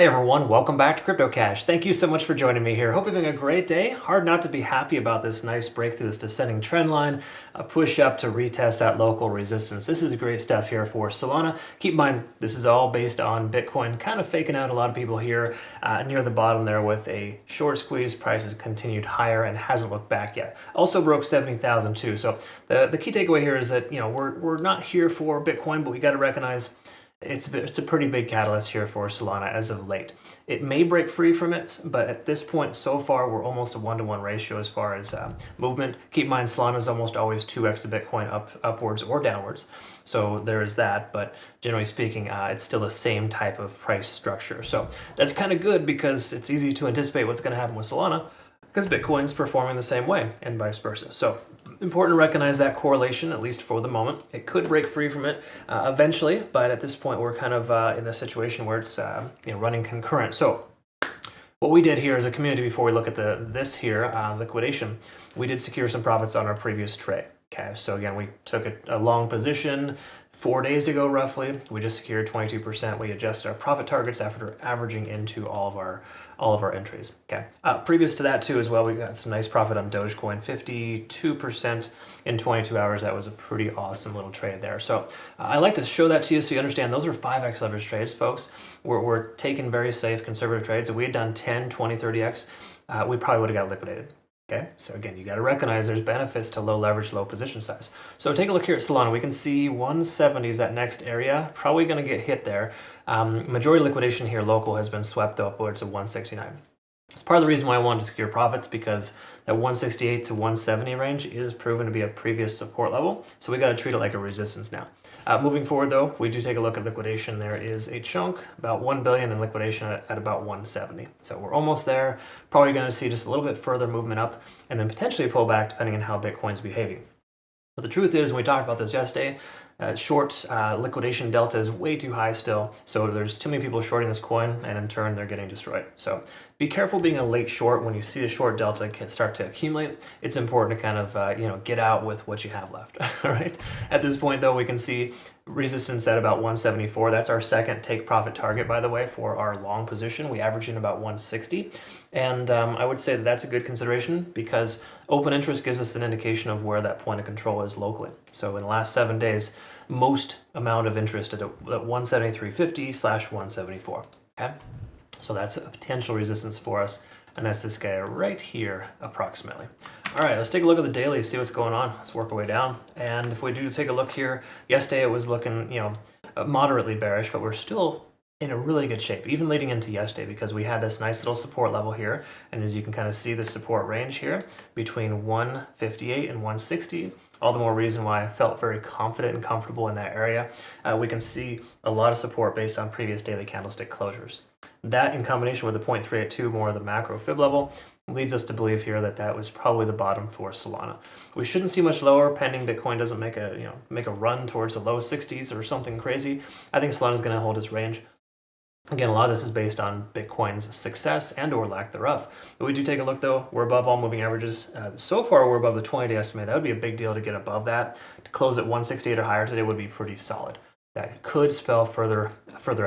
Hey everyone, welcome back to Crypto Cash. Thank you so much for joining me here. Hope you're having a great day. Hard not to be happy about this nice breakthrough, this descending trend line, a push up to retest that local resistance. This is great stuff here for Solana. Keep in mind, this is all based on Bitcoin kind of faking out a lot of people here near the bottom there with a short squeeze. Price has continued higher and hasn't looked back yet. Also broke 70,000 too. So the key takeaway here is that we're not here for Bitcoin, but we got to recognize it's a pretty big catalyst here for Solana as of late. It may break free from it, but at this point, so far, we're almost a 1-to-1 ratio as far as movement. Keep in mind, Solana is almost always 2x the Bitcoin upwards or downwards. So there is that, but generally speaking, it's still the same type of price structure. So that's kind of good because it's easy to anticipate what's going to happen with Solana because Bitcoin's performing the same way and vice versa. So important to recognize that correlation, at least for the moment. It could break free from it eventually, but at this point, we're kind of in a situation where it's running concurrent. So what we did here as a community before we look at this here liquidation, we did secure some profits on our previous trade. Okay, so again, we took a long position 4 days ago, roughly. We just secured 22%. We adjusted our profit targets after averaging into all of our entries. Okay. Previous to that too, as well, we got some nice profit on Dogecoin, 52% in 22 hours. That was a pretty awesome little trade there. So I like to show that to you so you understand those are 5x leverage trades, folks. We're taking very safe, conservative trades. If we had done 10, 20, 30x, we probably would have got liquidated. Okay, so again, you got to recognize there's benefits to low leverage, low position size. So take a look here at Solana. We can see 170 is that next area, probably going to get hit there. Majority liquidation here local has been swept upwards of 169. It's part of the reason why I wanted to secure profits because that 168 to 170 range is proven to be a previous support level. So we got to treat it like a resistance now. Moving forward, though, we do take a look at liquidation. There is a chunk, about 1 billion in liquidation at about 170. So we're almost there. Probably going to see just a little bit further movement up and then potentially pull back depending on how Bitcoin's behaving. But the truth is, and we talked about this yesterday, short liquidation delta is way too high still. So there's too many people shorting this coin, and in turn, they're getting destroyed. So be careful being a late short when you see a short delta can start to accumulate. It's important to kind of get out with what you have left. All right. At this point, though, we can see resistance at about 174. That's our second take profit target, by the way, for our long position. We average in about 160. And I would say that that's a good consideration because open interest gives us an indication of where that point of control is locally. So in the last 7 days, most amount of interest at 173.50/174. Okay, so that's a potential resistance for us, and that's this guy right here, approximately. All right, let's take a look at the daily, see what's going on. Let's work our way down, and if we do take a look here, yesterday it was looking, moderately bearish, but we're still in a really good shape, even leading into yesterday, because we had this nice little support level here, and as you can kind of see the support range here between 158 and 160. All the more reason why I felt very confident and comfortable in that area. We can see a lot of support based on previous daily candlestick closures. That in combination with the 0.382, more of the macro fib level, leads us to believe here that that was probably the bottom for Solana. We shouldn't see much lower pending Bitcoin doesn't make a run towards the low 60s or something crazy. I think Solana is going to hold its range. Again, a lot of this is based on Bitcoin's success and or lack thereof. But we do take a look, though. We're above all moving averages. So far, we're above the 20-day estimate. That would be a big deal to get above that. To close at 168 or higher today would be pretty solid. That could spell further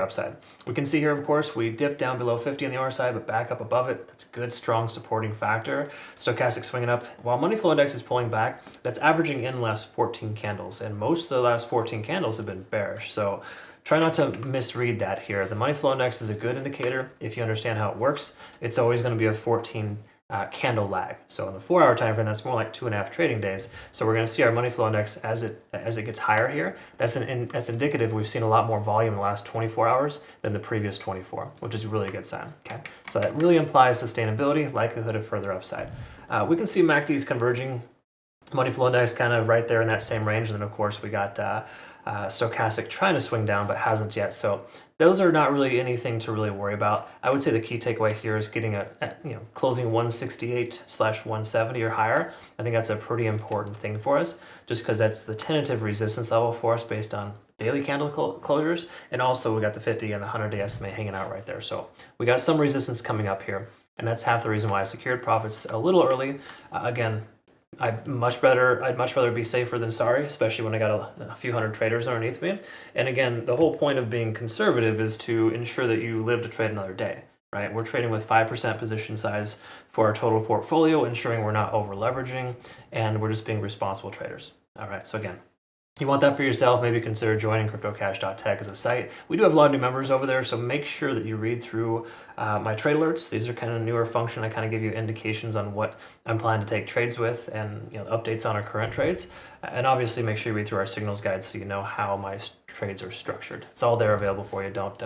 upside. We can see here, of course, we dipped down below 50 on the RSI, but back up above it. That's a good, strong supporting factor. Stochastic swinging up. While money flow index is pulling back, that's averaging in the last 14 candles. And most of the last 14 candles have been bearish. So try not to misread that here. The money flow index is a good indicator. If you understand how it works, it's always going to be a 14 candle lag. So in the 4-hour time frame, that's more like 2.5 trading days. So we're going to see our money flow index as it gets higher here. That's indicative. We've seen a lot more volume in the last 24 hours than the previous 24, which is a really good sign. Okay, so that really implies sustainability, likelihood of further upside. We can see MACD's converging. Money flow index kind of right there in that same range, and then of course we got stochastic trying to swing down but hasn't yet. So those are not really anything to really worry about. I would say the key takeaway here is getting closing 168/170 or higher. I think that's a pretty important thing for us, just because that's the tentative resistance level for us based on daily candle closures, and also we got the 50 and the 100-day estimate hanging out right there. So we got some resistance coming up here, and that's half the reason why I secured profits a little early. Again, I'd much rather be safer than sorry, especially when I got a few hundred traders underneath me. And again, the whole point of being conservative is to ensure that you live to trade another day, right? We're trading with 5% position size for our total portfolio, ensuring we're not over leveraging, and we're just being responsible traders. All right, so again, you want that for yourself, maybe consider joining cryptocash.tech as a site. We do have a lot of new members over there, so make sure that you read through my trade alerts. These are kind of newer function. I kind of give you indications on what I'm planning to take trades with, and updates on our current trades. And obviously make sure you read through our signals guide so you know how my trades are structured. It's all there available for you. Don't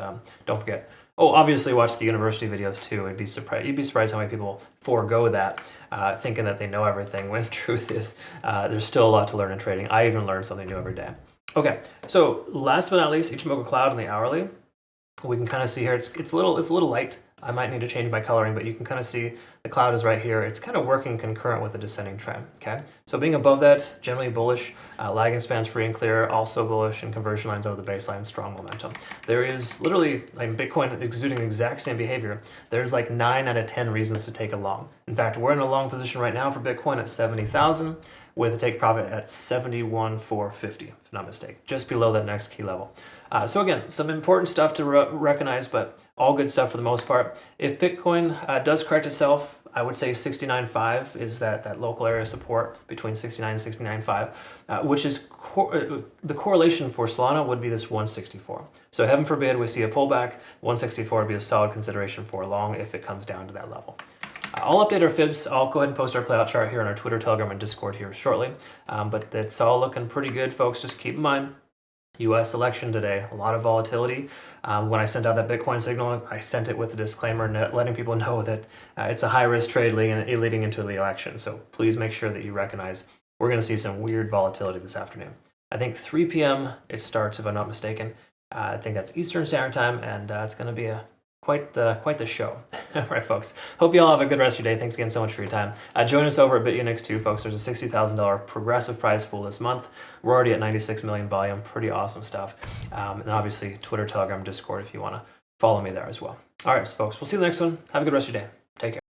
forget. Oh, obviously watch the university videos too. You'd be surprised how many people forego that, thinking that they know everything, when truth is there's still a lot to learn in trading. I even learn something new every day. Okay, so last but not least, Ichimoku Cloud in the hourly. We can kind of see here, it's a little light. I might need to change my coloring, but you can kind of see the cloud is right here. It's kind of working concurrent with the descending trend, okay? So being above that, generally bullish, lagging spans free and clear, also bullish, and conversion lines over the baseline, strong momentum. There is literally, like Bitcoin exuding the exact same behavior. There's like 9 out of 10 reasons to take a long. In fact, we're in a long position right now for Bitcoin at 70,000 with a take profit at 71,450, if I'm not mistaken, just below that next key level. So again, some important stuff to recognize, but all good stuff for the most part. If Bitcoin does correct itself, I would say 69.5 is that local area support between 69 and 69.5, which is the correlation for Solana would be this 164. So heaven forbid we see a pullback, 164 would be a solid consideration for long if it comes down to that level. I'll update our fibs. I'll go ahead and post our playout chart here on our Twitter, Telegram, and Discord here shortly. But it's all looking pretty good, folks. Just keep in mind, U.S. election today, a lot of volatility. When I sent out that Bitcoin signal, I sent it with a disclaimer letting people know that it's a high-risk trade leading into the election. So please make sure that you recognize we're going to see some weird volatility this afternoon. I think 3 p.m. it starts, if I'm not mistaken. I think that's Eastern Standard Time, and it's going to be quite the show. All right, folks. Hope you all have a good rest of your day. Thanks again so much for your time. Join us over at Bitunix too, folks. There's a $60,000 progressive prize pool this month. We're already at 96 million volume. Pretty awesome stuff. And obviously, Twitter, Telegram, Discord if you want to follow me there as well. All right, folks. We'll see you in the next one. Have a good rest of your day. Take care.